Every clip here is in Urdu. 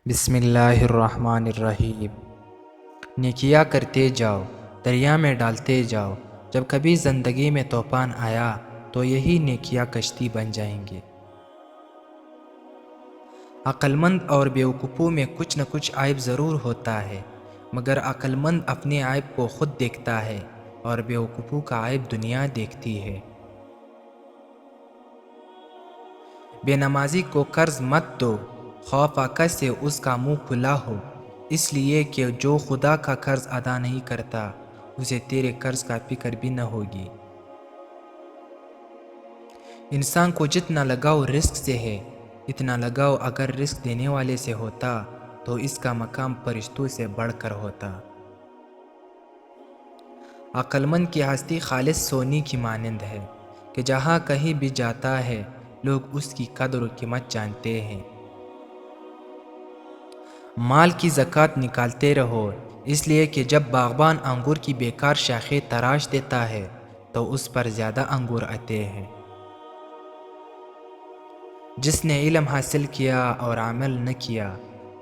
بسم اللہ الرحمن الرحیم۔ نیکیاں کرتے جاؤ، دریا میں ڈالتے جاؤ، جب کبھی زندگی میں طوفان آیا تو یہی نیکیاں کشتی بن جائیں گے۔ عقل مند اور بیوقوفوں میں کچھ نہ کچھ عیب ضرور ہوتا ہے، مگر عقل مند اپنے عیب کو خود دیکھتا ہے اور بیوقوفوں کا عیب دنیا دیکھتی ہے۔ بے نمازی کو قرض مت دو، خوف آقا سے اس کا منہ کھلا ہو، اس لیے کہ جو خدا کا قرض ادا نہیں کرتا اسے تیرے قرض کا فکر بھی نہ ہوگی۔ انسان کو جتنا لگاؤ رزق سے ہے، اتنا لگاؤ اگر رزق دینے والے سے ہوتا تو اس کا مقام فرشتوں سے بڑھ کر ہوتا۔ عقل مند کی ہستی خالص سونے کی مانند ہے کہ جہاں کہیں بھی جاتا ہے لوگ اس کی قدر و قیمت جانتے ہیں۔ مال کی زکوٰۃ نکالتے رہو، اس لیے کہ جب باغبان انگور کی بیکار شاخیں تراش دیتا ہے تو اس پر زیادہ انگور آتے ہیں۔ جس نے علم حاصل کیا اور عمل نہ کیا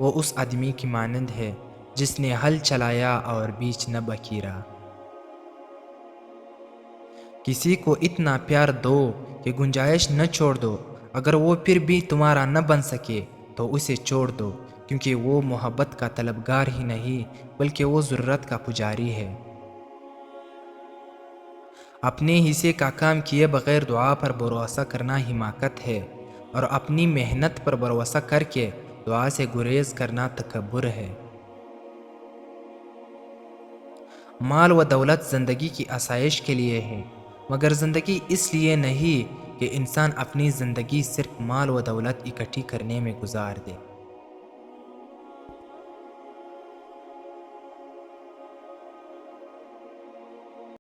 وہ اس آدمی کی مانند ہے جس نے ہل چلایا اور بیچ نہ بکھیرا۔ کسی کو اتنا پیار دو کہ گنجائش نہ چھوڑ دو، اگر وہ پھر بھی تمہارا نہ بن سکے تو اسے چھوڑ دو، کیونکہ وہ محبت کا طلبگار ہی نہیں بلکہ وہ ضرورت کا پجاری ہے۔ اپنے حصے کا کام کیے بغیر دعا پر بھروسہ کرنا حماقت ہے، اور اپنی محنت پر بھروسہ کر کے دعا سے گریز کرنا تکبر ہے۔ مال و دولت زندگی کی آسائش کے لیے ہے، مگر زندگی اس لیے نہیں کہ انسان اپنی زندگی صرف مال و دولت اکٹھی کرنے میں گزار دے۔